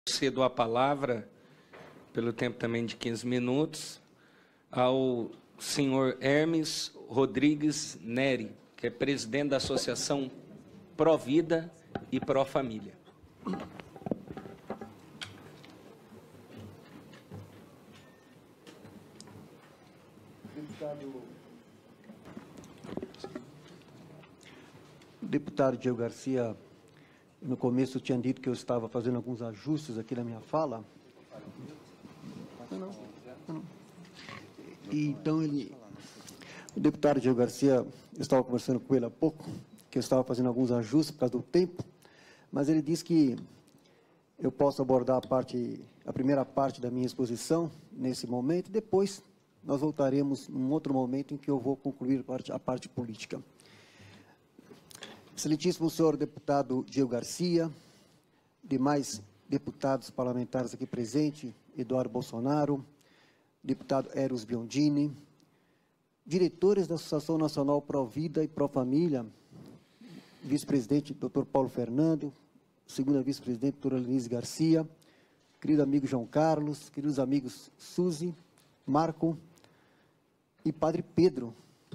cedo a palavra, pelo tempo também de 15 minutos, ao senhor Hermes Rodrigues Neri, que é presidente da Associação Pró-Vida e Pró-Família. Deputado Diego Garcia, no começo eu tinha dito que eu estava fazendo alguns ajustes aqui na minha fala. E então o deputado Diego Garcia, eu estava conversando com ele há pouco, que eu estava fazendo alguns ajustes por causa do tempo, mas ele disse que eu posso abordar a primeira parte da minha exposição nesse momento, e depois nós voltaremos num outro momento em que eu vou concluir a parte política. Excelentíssimo senhor deputado Diego Garcia, demais deputados parlamentares aqui presentes, Eduardo Bolsonaro, deputado Eros Biondini, diretores da Associação Nacional Pró-Vida e Pró-Família, vice-presidente Dr. Paulo Fernando, segunda vice-presidente doutora Lenise Garcia, querido amigo João Carlos, queridos amigos Suzy, Marco e Padre Pedro,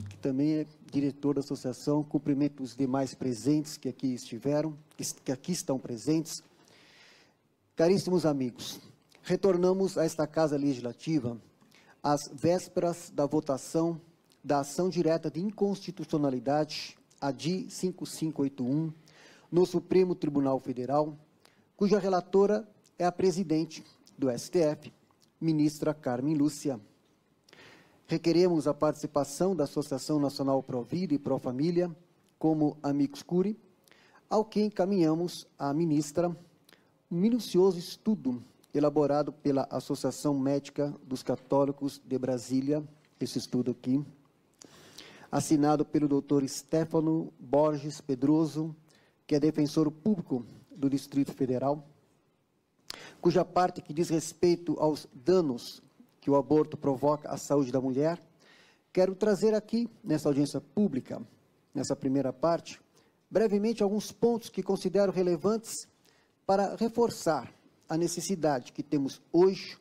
que também é diretor da associação. Cumprimento os demais presentes que aqui estiveram, que aqui estão presentes. Caríssimos amigos, retornamos a esta Casa Legislativa às vésperas da votação da ação direta de inconstitucionalidade, a DI 5581, no Supremo Tribunal Federal, cuja relatora é a presidente do STF, ministra Carmen Lúcia. Requeremos a participação da Associação Nacional Pró-Vida e Pró-Família como amicus curiae, ao que encaminhamos à ministra um minucioso estudo elaborado pela Associação Médica dos Católicos de Brasília, esse estudo aqui, assinado pelo doutor Stefano Borges Pedroso, que é defensor público do Distrito Federal, cuja parte que diz respeito aos danos que o aborto provoca à saúde da mulher, quero trazer aqui, nessa audiência pública, nessa primeira parte, brevemente alguns pontos que considero relevantes para reforçar a necessidade que temos hoje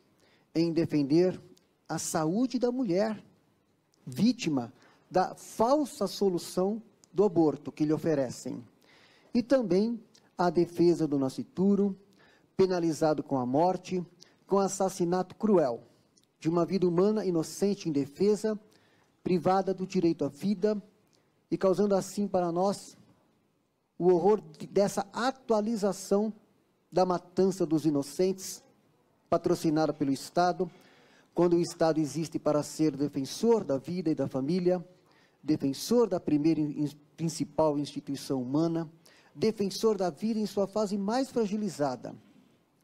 em defender a saúde da mulher, vítima da falsa solução do aborto que lhe oferecem, e também a defesa do nascituro, penalizado com a morte, com assassinato cruel, de uma vida humana inocente e indefesa, privada do direito à vida, e causando assim para nós o horror dessa atualização da matança dos inocentes, patrocinada pelo Estado, quando o Estado existe para ser defensor da vida e da família, defensor da primeira e principal instituição humana, defensor da vida em sua fase mais fragilizada,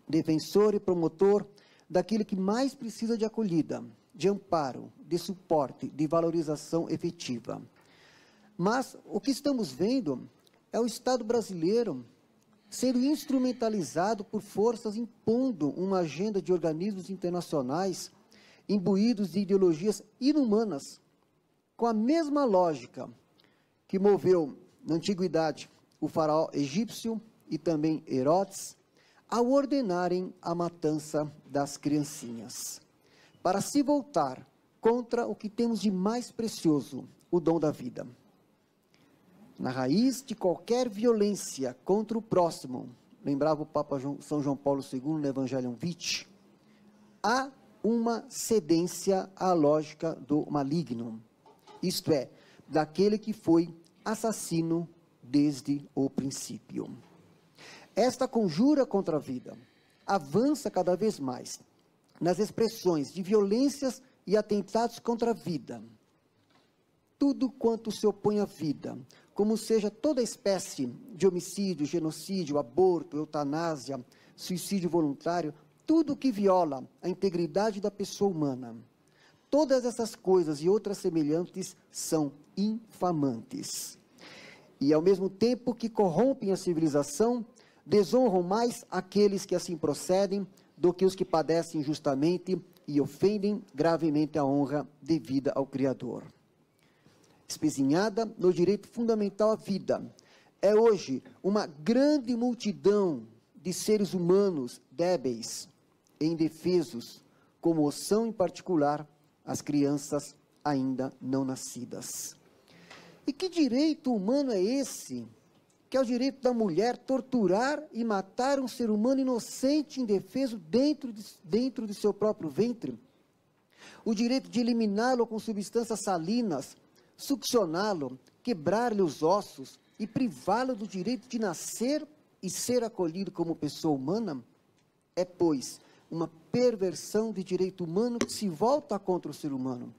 defensor e promotor daquele que mais precisa de acolhida, de amparo, de suporte, de valorização efetiva. Mas o que estamos vendo é o Estado brasileiro sendo instrumentalizado por forças impondo uma agenda de organismos internacionais imbuídos de ideologias inumanas, com a mesma lógica que moveu, na antiguidade, o faraó egípcio e também Herodes, ao ordenarem a matança das criancinhas, para se voltar contra o que temos de mais precioso, o dom da vida. Na raiz de qualquer violência contra o próximo, lembrava o Papa São João Paulo II no Evangelium Vitae, há uma cedência à lógica do maligno, isto é, daquele que foi assassino desde o princípio. Esta conjura contra a vida avança cada vez mais nas expressões de violências e atentados contra a vida. Tudo quanto se opõe à vida, como seja toda espécie de homicídio, genocídio, aborto, eutanásia, suicídio voluntário, tudo que viola a integridade da pessoa humana. Todas essas coisas e outras semelhantes são infamantes. E ao mesmo tempo que corrompem a civilização, desonram mais aqueles que assim procedem do que os que padecem injustamente e ofendem gravemente a honra devida ao Criador. Espezinhada no direito fundamental à vida, é hoje uma grande multidão de seres humanos débeis e indefesos, como são, em particular, as crianças ainda não nascidas. E que direito humano é esse, que é o direito da mulher torturar e matar um ser humano inocente e indefeso dentro de seu próprio ventre? O direito de eliminá-lo com substâncias salinas, succioná-lo, quebrar-lhe os ossos e privá-lo do direito de nascer e ser acolhido como pessoa humana? É, pois, uma perversão de direito humano que se volta contra o ser humano.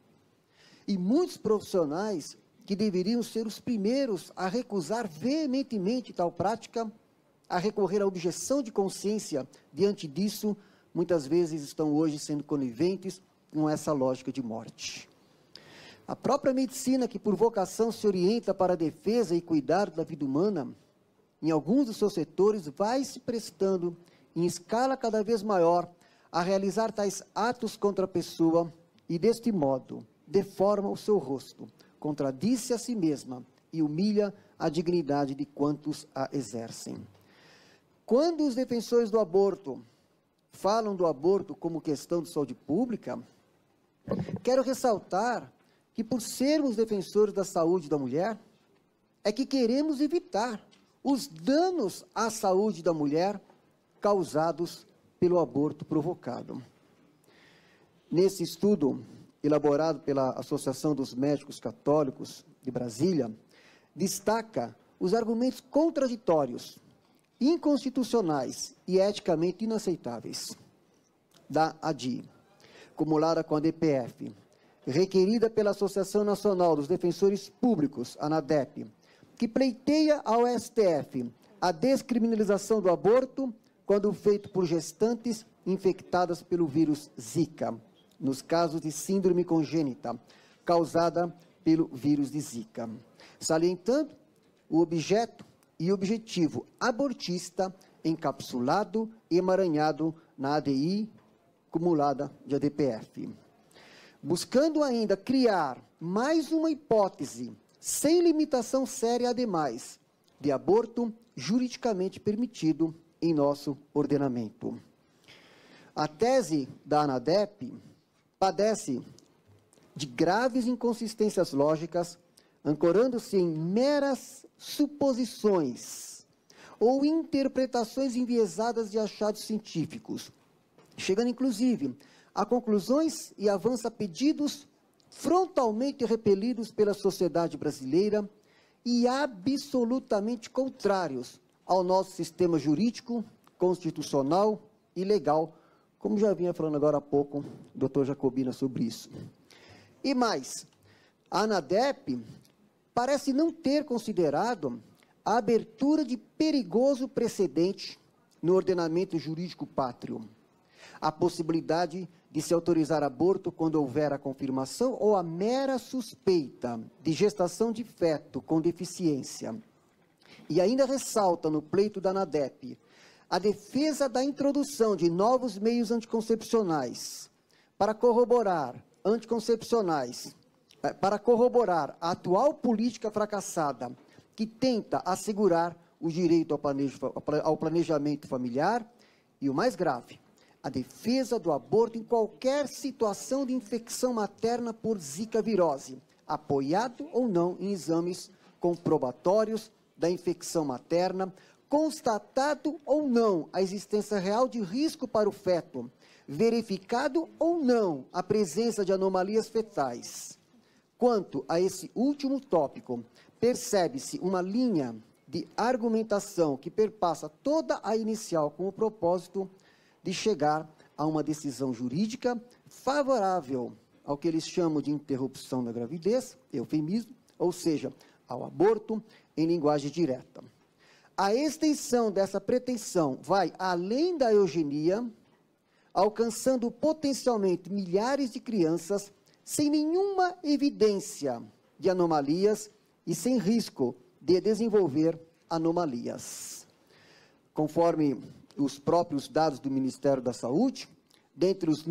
E muitos profissionais que deveriam ser os primeiros a recusar veementemente tal prática, a recorrer à objeção de consciência diante disso, muitas vezes estão hoje sendo coniventes com essa lógica de morte. A própria medicina, que por vocação se orienta para a defesa e cuidado da vida humana, em alguns dos seus setores vai se prestando, em escala cada vez maior, a realizar tais atos contra a pessoa e, deste modo, deforma o seu rosto, contradiz-se a si mesma e humilha a dignidade de quantos a exercem. Quando os defensores do aborto falam do aborto como questão de saúde pública, quero ressaltar que, por sermos defensores da saúde da mulher, é que queremos evitar os danos à saúde da mulher causados pelo aborto provocado. Nesse estudo, elaborado pela Associação dos Médicos Católicos de Brasília, destaca os argumentos contraditórios, inconstitucionais e eticamente inaceitáveis da ADI, acumulada com a DPF, requerida pela Associação Nacional dos Defensores Públicos, ANADEP, que pleiteia ao STF a descriminalização do aborto quando feito por gestantes infectadas pelo vírus Zika, nos casos de síndrome congênita, causada pelo vírus de Zika. Salientando o objeto e objetivo abortista encapsulado e emaranhado na ADI acumulada de ADPF. Buscando ainda criar mais uma hipótese, sem limitação séria ademais, de aborto juridicamente permitido em nosso ordenamento. A tese da ANADEP padece de graves inconsistências lógicas, ancorando-se em meras suposições ou interpretações enviesadas de achados científicos, chegando inclusive a conclusões e avança pedidos frontalmente repelidos pela sociedade brasileira e absolutamente contrários ao nosso sistema jurídico, constitucional e legal, como já vinha falando agora há pouco o doutor Jacobina sobre isso. E mais, a ANADEP parece não ter considerado a abertura de perigoso precedente no ordenamento jurídico pátrio, a possibilidade de se autorizar aborto quando houver a confirmação ou a mera suspeita de gestação de feto com deficiência. E ainda ressalta no pleito da ANADEP a defesa da introdução de novos meios anticoncepcionais para corroborar a atual política fracassada que tenta assegurar o direito ao planejamento familiar e, o mais grave, a defesa do aborto em qualquer situação de infecção materna por zika virose, apoiado ou não em exames comprobatórios da infecção materna, constatado ou não a existência real de risco para o feto, verificado ou não a presença de anomalias fetais. Quanto a esse último tópico, percebe-se uma linha de argumentação que perpassa toda a inicial com o propósito de chegar a uma decisão jurídica favorável ao que eles chamam de interrupção da gravidez, eufemismo, ou seja, ao aborto em linguagem direta. A extensão dessa pretensão vai além da eugenia, alcançando potencialmente milhares de crianças sem nenhuma evidência de anomalias e sem risco de desenvolver anomalias. Conforme os próprios dados do Ministério da Saúde, dentre os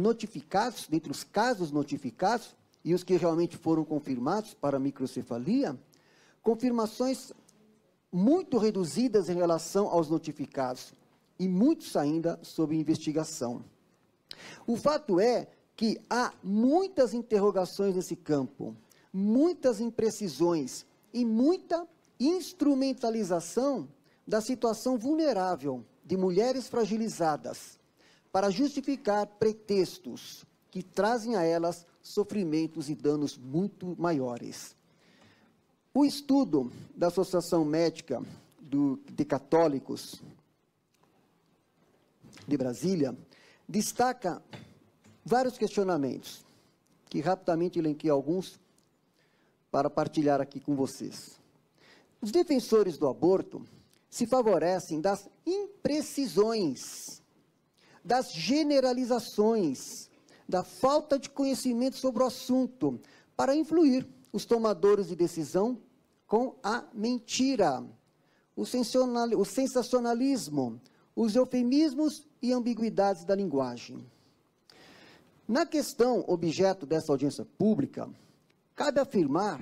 casos notificados e os que realmente foram confirmados para microcefalia, confirmações muito reduzidas em relação aos notificados, e muitos ainda sob investigação. O fato é que há muitas interrogações nesse campo, muitas imprecisões e muita instrumentalização da situação vulnerável de mulheres fragilizadas para justificar pretextos que trazem a elas sofrimentos e danos muito maiores. O estudo da Associação Médica de Católicos de Brasília destaca vários questionamentos, que rapidamente elenquei alguns para partilhar aqui com vocês. Os defensores do aborto se favorecem das imprecisões, das generalizações, da falta de conhecimento sobre o assunto, para influir os tomadores de decisão com a mentira, o sensacionalismo, os eufemismos e ambiguidades da linguagem. Na questão objeto dessa audiência pública, cabe afirmar,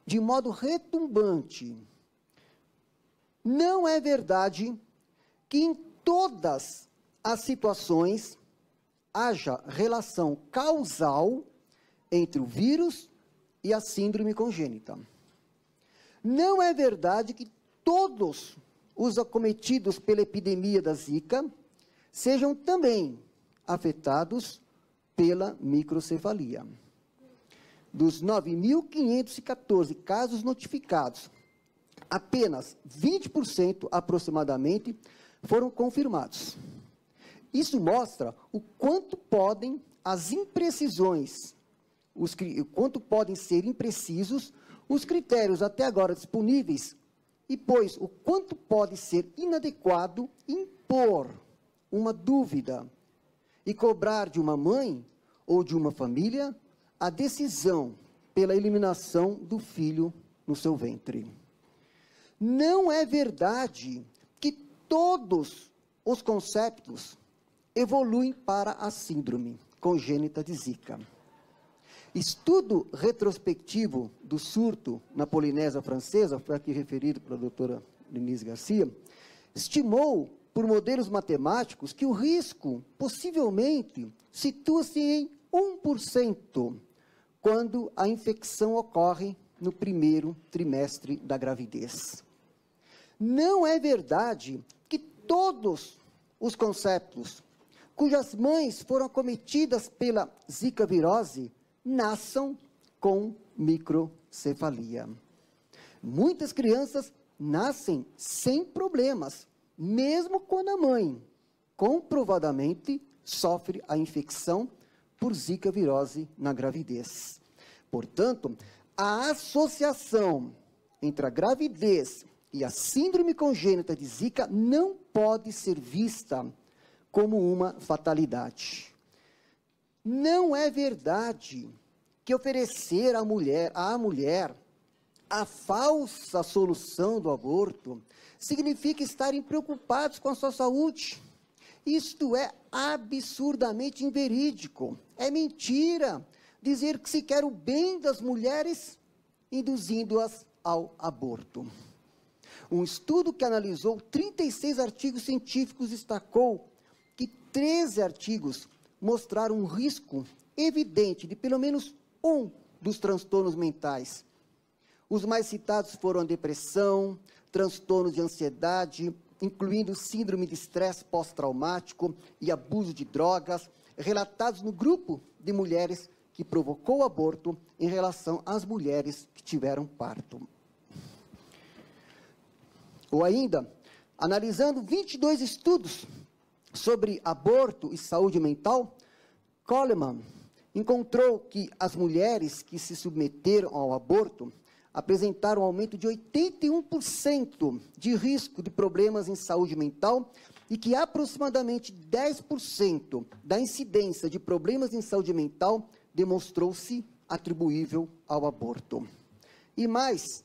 de modo retumbante, não é verdade que em todas as situações haja relação causal entre o vírus e a síndrome congênita. Não é verdade que todos os acometidos pela epidemia da Zika sejam também afetados pela microcefalia. Dos 9.514 casos notificados, apenas 20% aproximadamente foram confirmados. Isso mostra o quanto podem as imprecisões, o quanto podem ser imprecisos os critérios até agora disponíveis, e pois o quanto pode ser inadequado impor uma dúvida e cobrar de uma mãe ou de uma família a decisão pela eliminação do filho no seu ventre. Não é verdade que todos os conceitos evoluem para a síndrome congênita de Zika. Estudo retrospectivo do surto na Polinésia Francesa, foi aqui referido pela doutora Denise Garcia, estimou por modelos matemáticos que o risco possivelmente situa-se em 1% quando a infecção ocorre no primeiro trimestre da gravidez. Não é verdade que todos os conceitos cujas mães foram acometidas pela Zika virose nasçam com microcefalia. Muitas crianças nascem sem problemas, mesmo quando a mãe comprovadamente sofre a infecção por Zika virose na gravidez. Portanto, a associação entre a gravidez e a síndrome congênita de Zika não pode ser vista como uma fatalidade. Não é verdade que oferecer à mulher a falsa solução do aborto significa estarem preocupados com a sua saúde. Isto é absurdamente inverídico. É mentira dizer que se quer o bem das mulheres, induzindo-as ao aborto. Um estudo que analisou 36 artigos científicos destacou que 13 artigos mostraram um risco evidente de pelo menos um dos transtornos mentais. Os mais citados foram a depressão, transtornos de ansiedade, incluindo síndrome de estresse pós-traumático e abuso de drogas, relatados no grupo de mulheres que provocou o aborto em relação às mulheres que tiveram parto. Ou ainda, analisando 22 estudos sobre aborto e saúde mental, Coleman encontrou que as mulheres que se submeteram ao aborto apresentaram um aumento de 81% de risco de problemas em saúde mental e que aproximadamente 10% da incidência de problemas em saúde mental demonstrou-se atribuível ao aborto. E mais,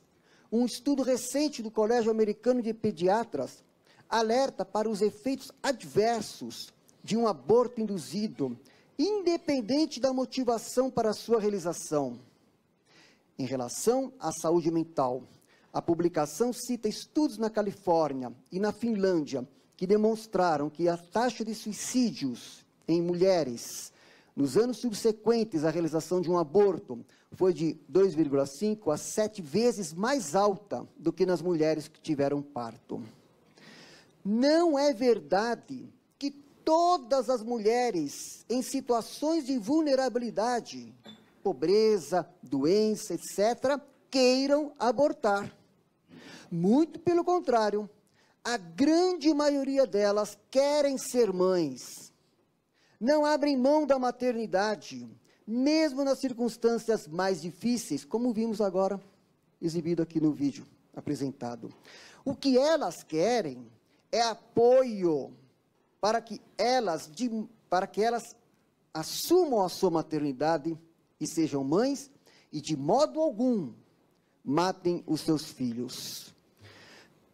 um estudo recente do Colégio Americano de Pediatras alerta para os efeitos adversos de um aborto induzido, independente da motivação para a sua realização. Em relação à saúde mental, a publicação cita estudos na Califórnia e na Finlândia que demonstraram que a taxa de suicídios em mulheres nos anos subsequentes à realização de um aborto foi de 2,5 a 7 vezes mais alta do que nas mulheres que tiveram parto. Não é verdade que todas as mulheres em situações de vulnerabilidade, pobreza, doença, etc., queiram abortar. Muito pelo contrário, a grande maioria delas querem ser mães. Não abrem mão da maternidade, mesmo nas circunstâncias mais difíceis, como vimos agora, exibido aqui no vídeo apresentado. O que elas querem é apoio para que elas assumam a sua maternidade e sejam mães, e de modo algum matem os seus filhos.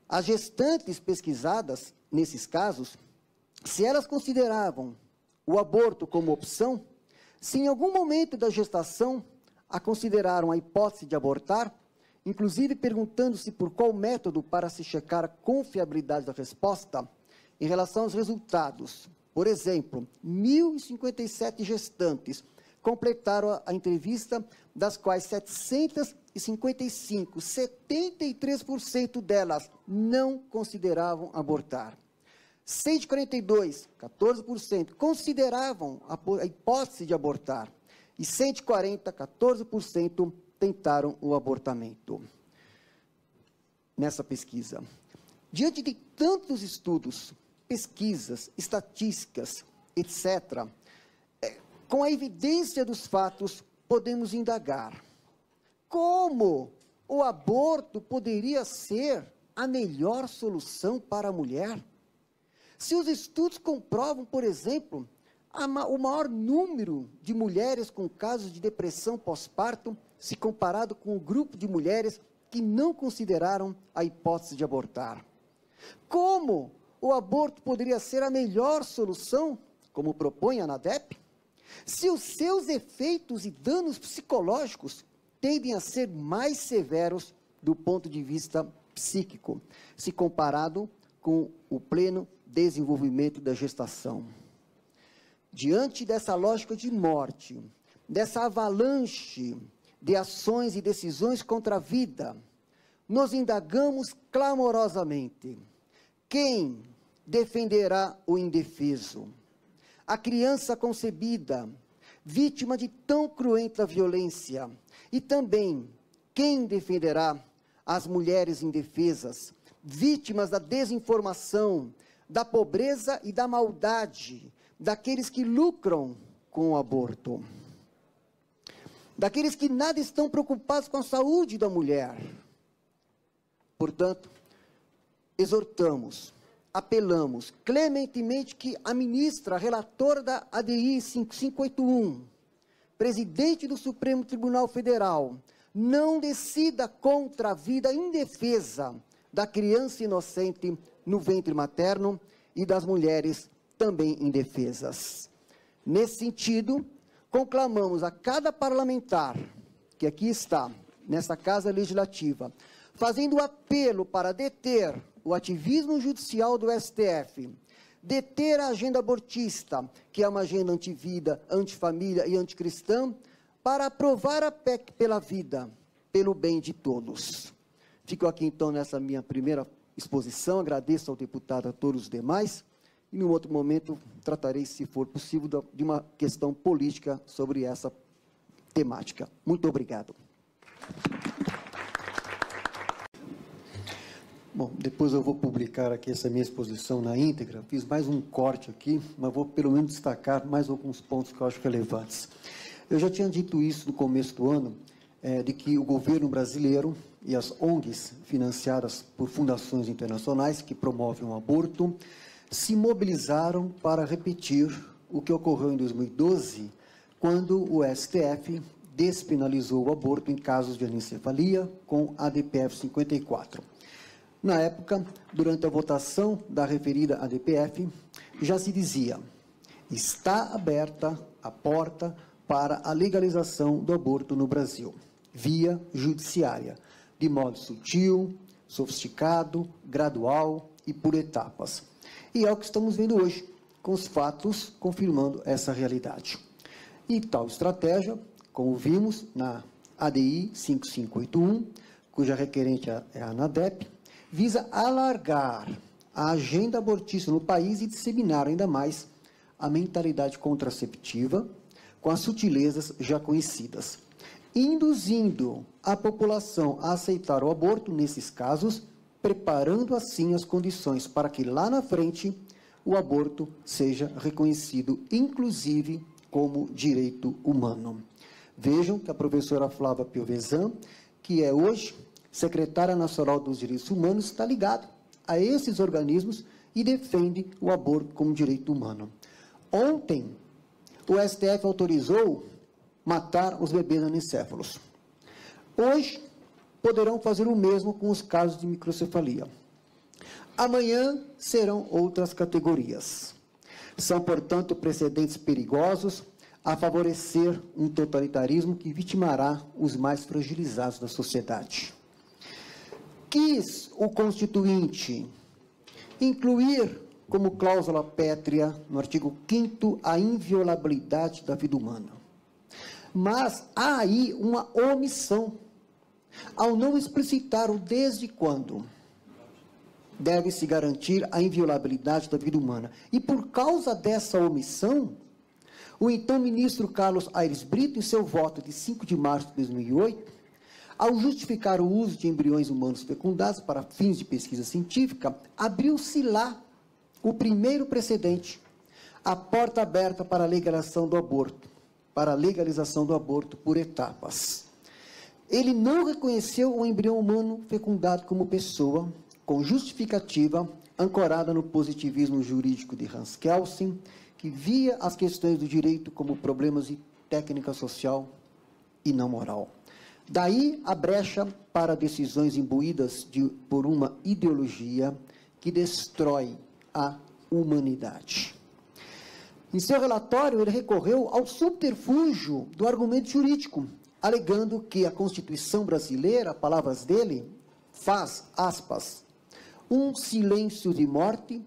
As gestantes pesquisadas, nesses casos, se elas consideravam o aborto como opção, se em algum momento da gestação a consideraram a hipótese de abortar, inclusive perguntando-se por qual método para se checar a confiabilidade da resposta, em relação aos resultados. Por exemplo, 1.057 gestantes completaram a entrevista, das quais 755, 73% delas não consideravam abortar. 142, 14%, consideravam a hipótese de abortar. E 140, 14%, tentaram o abortamento. Nessa pesquisa. Diante de tantos estudos, pesquisas, estatísticas, etc., com a evidência dos fatos, podemos indagar. Como o aborto poderia ser a melhor solução para a mulher? Se os estudos comprovam, por exemplo, o maior número de mulheres com casos de depressão pós-parto, se comparado com o grupo de mulheres que não consideraram a hipótese de abortar. Como o aborto poderia ser a melhor solução, como propõe a ANADEP, se os seus efeitos e danos psicológicos tendem a ser mais severos do ponto de vista psíquico, se comparado com o pleno desenvolvimento da gestação. Diante dessa lógica de morte, dessa avalanche de ações e decisões contra a vida, nos indagamos clamorosamente: quem defenderá o indefeso? A criança concebida, vítima de tão cruenta violência, e também quem defenderá as mulheres indefesas, vítimas da desinformação, da pobreza e da maldade, daqueles que lucram com o aborto, daqueles que nada estão preocupados com a saúde da mulher. Portanto, exortamos, apelamos clementemente que a ministra, relatora da ADI 5581, presidente do Supremo Tribunal Federal, não decida contra a vida indefesa da criança inocente no ventre materno e das mulheres também indefesas. Nesse sentido, conclamamos a cada parlamentar que aqui está, nessa Casa Legislativa, fazendo apelo para deter o ativismo judicial do STF, deter a agenda abortista, que é uma agenda antivida, antifamília e anticristã, para aprovar a PEC pela vida, pelo bem de todos. Fico aqui, então, nessa minha primeira exposição, agradeço ao deputado, a todos os demais, e, num outro momento, tratarei, se for possível, de uma questão política sobre essa temática. Muito obrigado. Bom, depois eu vou publicar aqui essa minha exposição na íntegra. Fiz mais um corte aqui, mas vou pelo menos destacar mais alguns pontos que eu acho relevantes. Eu já tinha dito isso no começo do ano, de que o governo brasileiro e as ONGs financiadas por fundações internacionais que promovem o aborto se mobilizaram para repetir o que ocorreu em 2012, quando o STF despenalizou o aborto em casos de anencefalia com a ADPF 54. Na época, durante a votação da referida ADPF, já se dizia: está aberta a porta para a legalização do aborto no Brasil, via judiciária, de modo sutil, sofisticado, gradual e por etapas. E é o que estamos vendo hoje, com os fatos confirmando essa realidade. E tal estratégia, como vimos na ADI 5581, cuja requerente é a ANADEP, visa alargar a agenda abortista no país e disseminar ainda mais a mentalidade contraceptiva com as sutilezas já conhecidas, induzindo a população a aceitar o aborto nesses casos, preparando assim as condições para que lá na frente o aborto seja reconhecido, inclusive, como direito humano. Vejam que a professora Flávia Piovesan, que é hoje secretária nacional dos direitos humanos, está ligada a esses organismos e defende o aborto como direito humano. Ontem, o STF autorizou matar os bebês anencéfalos. Hoje, poderão fazer o mesmo com os casos de microcefalia. Amanhã serão outras categorias. São, portanto, precedentes perigosos a favorecer um totalitarismo que vitimará os mais fragilizados da sociedade. Quis o Constituinte incluir como cláusula pétrea, no artigo 5º, a inviolabilidade da vida humana. Mas há aí uma omissão, ao não explicitar o desde quando deve-se garantir a inviolabilidade da vida humana. E por causa dessa omissão, o então ministro Carlos Aires Brito, em seu voto de 5 de março de 2008, ao justificar o uso de embriões humanos fecundados para fins de pesquisa científica, abriu-se lá o primeiro precedente, a porta aberta para a legalização do aborto, por etapas. Ele não reconheceu o embrião humano fecundado como pessoa, com justificativa, ancorada no positivismo jurídico de Hans Kelsen, que via as questões do direito como problemas de técnica social e não moral. Daí a brecha para decisões imbuídas por uma ideologia que destrói a humanidade. Em seu relatório, ele recorreu ao subterfúgio do argumento jurídico, alegando que a Constituição brasileira, palavras dele, faz, aspas, um silêncio de morte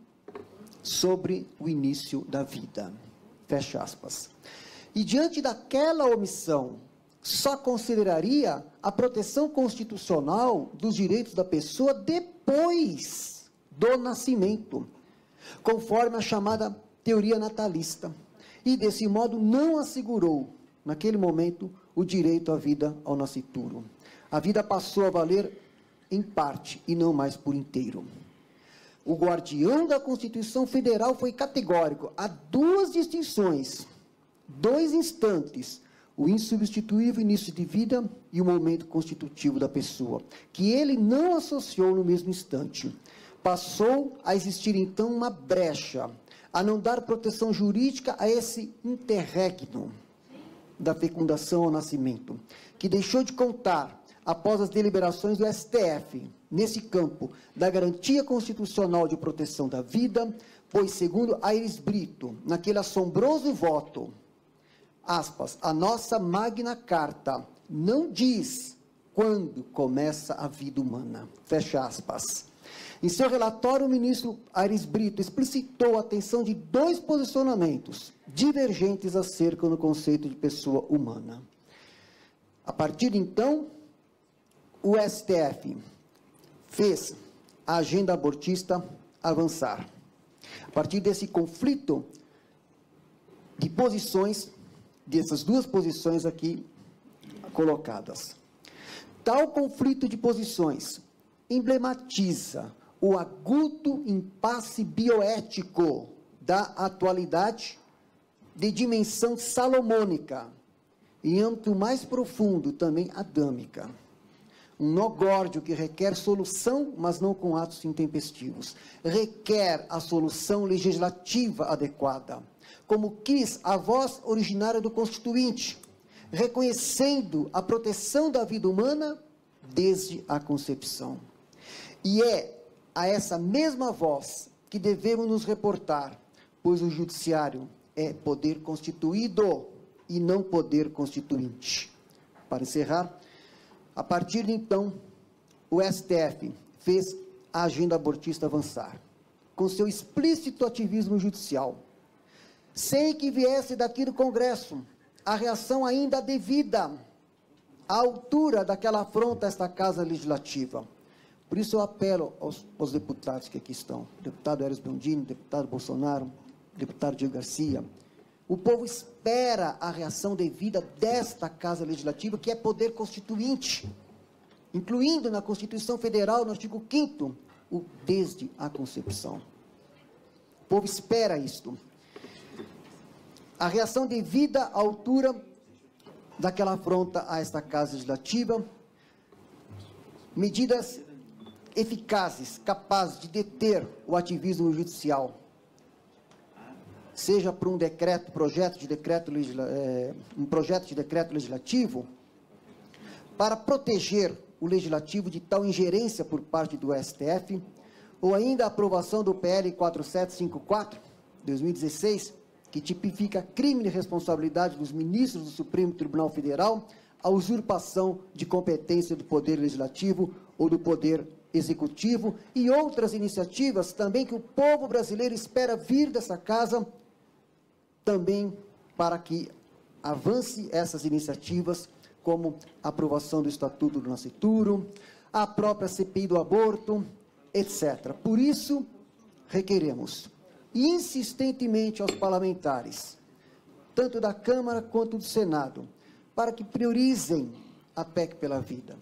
sobre o início da vida, fecha aspas. E diante daquela omissão, só consideraria a proteção constitucional dos direitos da pessoa depois do nascimento, conforme a chamada teoria natalista, e desse modo não assegurou, naquele momento, o direito à vida ao nascituro. A vida passou a valer em parte e não mais por inteiro. O guardião da Constituição Federal foi categórico. Há duas distinções, dois instantes, o insubstituível início de vida e o momento constitutivo da pessoa, que ele não associou no mesmo instante. Passou a existir, então, uma brecha, a não dar proteção jurídica a esse interregno da fecundação ao nascimento, que deixou de contar, após as deliberações do STF, nesse campo da garantia constitucional de proteção da vida, pois, segundo Aires Brito, naquele assombroso voto, aspas, a nossa Magna Carta não diz quando começa a vida humana, fecha aspas. Em seu relatório, o ministro Aires Brito explicitou a atenção de dois posicionamentos divergentes acerca do conceito de pessoa humana. A partir de então, o STF fez a agenda abortista avançar. A partir desse conflito de posições, dessas duas posições aqui colocadas. Tal conflito de posições emblematiza o agudo impasse bioético da atualidade de dimensão salomônica e âmbito mais profundo também adâmica. Um nó górdio que requer solução, mas não com atos intempestivos. Requer a solução legislativa adequada, como quis a voz originária do Constituinte, reconhecendo a proteção da vida humana desde a concepção. E é a essa mesma voz que devemos nos reportar, pois o judiciário é poder constituído e não poder constituinte. Para encerrar, a partir de então, o STF fez a agenda abortista avançar. com seu explícito ativismo judicial. Sem que viesse daqui do Congresso a reação ainda devida, à altura daquela afronta a esta Casa Legislativa. Por isso eu apelo aos deputados que aqui estão, deputado Eros Biondini, deputado Bolsonaro, deputado Diego Garcia. O povo espera a reação devida desta Casa Legislativa, que é poder constituinte, incluindo na Constituição Federal, no artigo 5º, o desde a concepção. O povo espera isto. A reação devida à altura daquela afronta a esta Casa Legislativa, medidas eficazes, capazes de deter o ativismo judicial, seja por um projeto de decreto legislativo, para proteger o legislativo de tal ingerência por parte do STF, ou ainda a aprovação do PL 4754, 2016, que tipifica crime de responsabilidade dos ministros do Supremo Tribunal Federal, a usurpação de competência do Poder Legislativo ou do Poder Executivo, e outras iniciativas também que o povo brasileiro espera vir dessa casa, também para que avance essas iniciativas, como a aprovação do Estatuto do Nascituro, a própria CPI do aborto, etc. Por isso, requeremos insistentemente aos parlamentares, tanto da Câmara quanto do Senado, para que priorizem a PEC pela vida,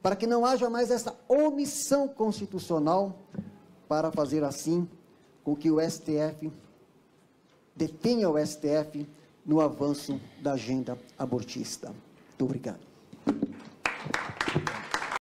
para que não haja mais essa omissão constitucional, para fazer assim com que o STF detenha o STF no avanço da agenda abortista. Muito obrigado.